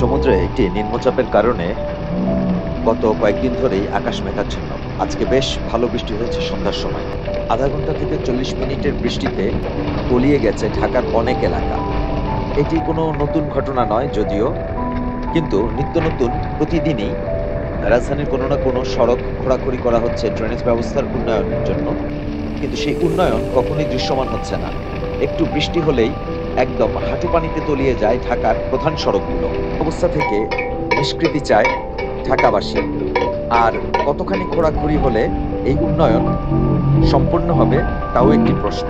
সমুদ্রে একটি নিম্নচাপের কারণে গত কয়েকদিন ধরেই আকাশ মেঘাচ্ছন্ন। আজকে বেশ ভালো বৃষ্টি হয়েছে সন্ধ্যার সময়। আধা ঘন্টা থেকে ৪০ মিনিটের বৃষ্টিতে তলিয়ে গেছে ঢাকার অনেক এলাকা। এটি কোনো নতুন ঘটনা নয় যদিও, কিন্তু নিত্য নতুন প্রতিদিনই রাজধানীর কোনো না কোনো সড়ক খোঁড়াখুড়ি করা হচ্ছে ড্রেনেজ ব্যবস্থার উন্নয়নের জন্য। কিন্তু সেই উন্নয়ন কখনোই দৃশ্যমান হচ্ছে না। একটু বৃষ্টি হলেই একদম হাঁটু পানিতে তলিয়ে যায় ঢাকার প্রধান সড়কগুলো। অবস্থা থেকে নিষ্কৃতি চায় ঢাকাবাসী। আর কতখানি খোঁড়াখুড়ি হলে এই উন্নয়ন সম্পূর্ণ হবে, তাও একটি প্রশ্ন।